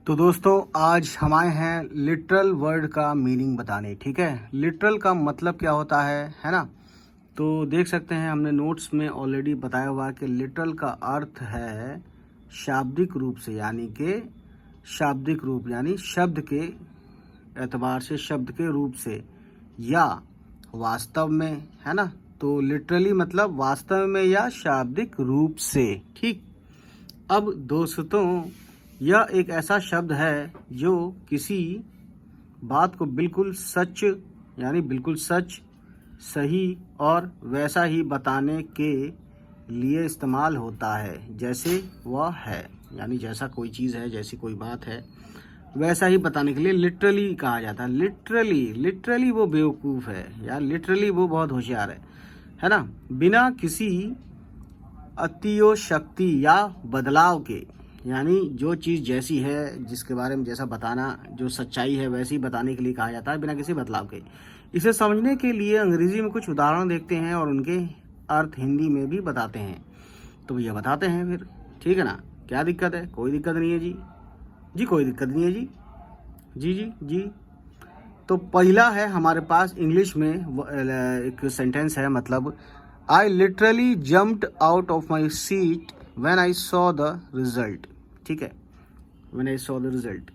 तो दोस्तों आज हम आए हैं लिटरल वर्ड का मीनिंग बताने। ठीक है, लिटरल का मतलब क्या होता है ना। तो देख सकते हैं हमने नोट्स में ऑलरेडी बताया हुआ कि लिटरल का अर्थ है शाब्दिक रूप से, यानी कि शाब्दिक रूप यानी शब्द के एतबार से, शब्द के रूप से या वास्तव में, है ना। तो लिटरली मतलब वास्तव में या शाब्दिक रूप से। ठीक, अब दोस्तों यह एक ऐसा शब्द है जो किसी बात को बिल्कुल सच यानी बिल्कुल सच, सही और वैसा ही बताने के लिए इस्तेमाल होता है जैसे वह है। यानी जैसा कोई चीज़ है, जैसी कोई बात है, वैसा ही बताने के लिए लिटरली कहा जाता है। लिटरली वो बेवकूफ़ है या लिटरली वो बहुत होशियार है ना। बिना किसी अतिशयोक्ति या बदलाव के, यानी जो चीज़ जैसी है, जिसके बारे में जैसा बताना, जो सच्चाई है वैसी बताने के लिए कहा जाता है, बिना किसी बदलाव के। इसे समझने के लिए अंग्रेजी में कुछ उदाहरण देखते हैं और उनके अर्थ हिंदी में भी बताते हैं। तो भैया बताते हैं फिर, ठीक है ना। क्या दिक्कत है? कोई दिक्कत नहीं है जी कोई दिक्कत नहीं है जी। तो पहला है हमारे पास इंग्लिश में एक सेंटेंस है, मतलब I literally jumped out of my seat when I saw the result. ठीक है, when I saw the result.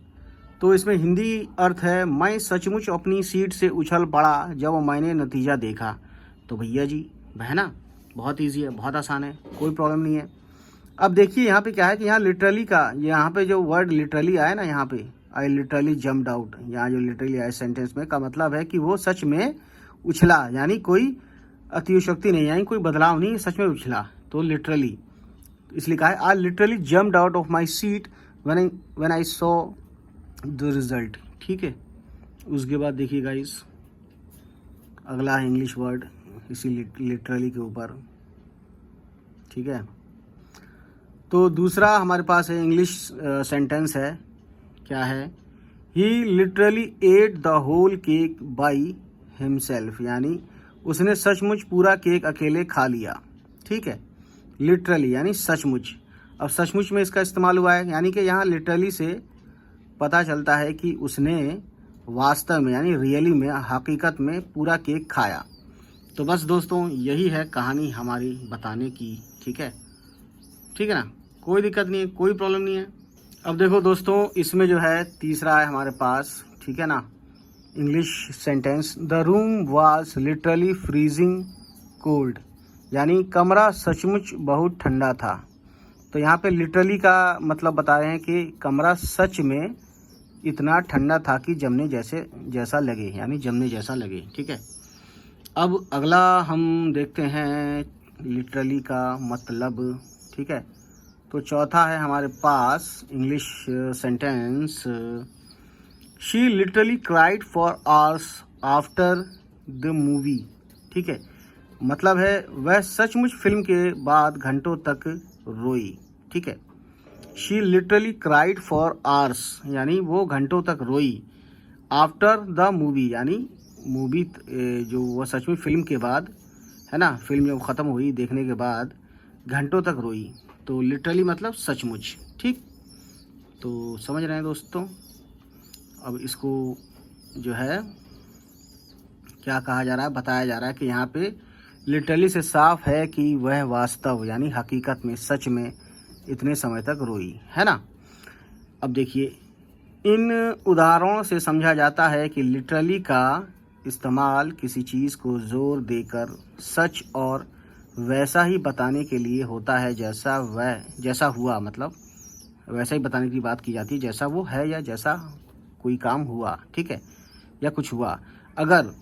तो इसमें हिंदी अर्थ है मैं सचमुच अपनी सीट से उछल पड़ा जब मैंने नतीजा देखा। तो भैया जी है ना, बहुत ईजी है, बहुत आसान है, कोई प्रॉब्लम नहीं है। अब देखिए यहाँ पे क्या है कि यहाँ लिटरली का, यहाँ पे जो वर्ड लिटरली आया ना, यहाँ पे आई लिटरली जम्प्ड आउट, यहाँ जो लिटरली आया सेंटेंस में, का मतलब है कि वो सच में उछला, यानी कोई अतिशयोक्ति नहीं, यानी कोई बदलाव नहीं, सच में उछला। तो लिटरली इसलिए कहा है I literally jumped out of my seat when I saw the result. ठीक है, उसके बाद देखिए गाइस, अगला है इंग्लिश वर्ड इसी लिटरली के ऊपर। ठीक है, तो दूसरा हमारे पास है इंग्लिश सेंटेंस है, क्या है, he literally ate the whole cake by himself, यानी उसने सचमुच पूरा केक अकेले खा लिया। ठीक है, लिटरली यानी सचमुच। अब सचमुच में इसका इस्तेमाल हुआ है, यानी कि यहाँ लिटरली से पता चलता है कि उसने वास्तव में यानी रियली में, हकीकत में पूरा केक खाया। तो बस दोस्तों यही है कहानी हमारी बताने की। ठीक है ना, कोई दिक्कत नहीं है, कोई प्रॉब्लम नहीं है। अब देखो दोस्तों, इसमें जो है तीसरा है हमारे पास, ठीक है ना, English sentence the room was literally freezing cold, यानी कमरा सचमुच बहुत ठंडा था। तो यहाँ पे लिटरली का मतलब बता रहे हैं कि कमरा सच में इतना ठंडा था कि जमने जैसा लगे, यानी जमने जैसा लगे। ठीक है, अब अगला हम देखते हैं लिटरली का मतलब। ठीक है, तो चौथा है हमारे पास English sentence she literally cried for hours after the movie. ठीक है, मतलब है वह सचमुच फिल्म के बाद घंटों तक रोई। ठीक है, she literally cried for hours, यानी वो घंटों तक रोई। आफ्टर द मूवी, यानी मूवी जो वह सचमुच फिल्म के बाद, है ना, फिल्म जब ख़त्म हुई देखने के बाद घंटों तक रोई। तो लिटरली मतलब सचमुच। ठीक, तो समझ रहे हैं दोस्तों। अब इसको जो है क्या कहा जा रहा है, बताया जा रहा है कि यहाँ पे लिटरली से साफ है कि वह वास्तव यानी हकीकत में, सच में इतने समय तक रोई, है ना। अब देखिए, इन उदाहरणों से समझा जाता है कि लिटरली का इस्तेमाल किसी चीज़ को जोर देकर सच और वैसा ही बताने के लिए होता है जैसा हुआ, मतलब वैसा ही बताने की बात की जाती है जैसा वो है या जैसा कोई काम हुआ। ठीक है, या कुछ हुआ। अगर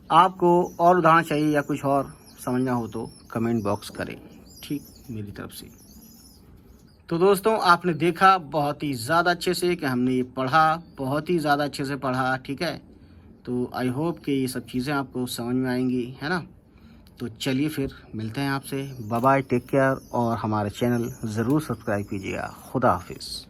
आपको और उदाहरण चाहिए या कुछ और समझना हो तो कमेंट बॉक्स करें, ठीक, मेरी तरफ से। तो दोस्तों आपने देखा बहुत ही ज़्यादा अच्छे से कि हमने ये पढ़ा, बहुत ही ज़्यादा अच्छे से पढ़ा। ठीक है, तो आई होप कि ये सब चीज़ें आपको समझ में आएंगी, है ना। तो चलिए फिर मिलते हैं आपसे, बाय बाय, टेक केयर, और हमारे चैनल ज़रूर सब्सक्राइब कीजिएगा। खुदा हाफिज़।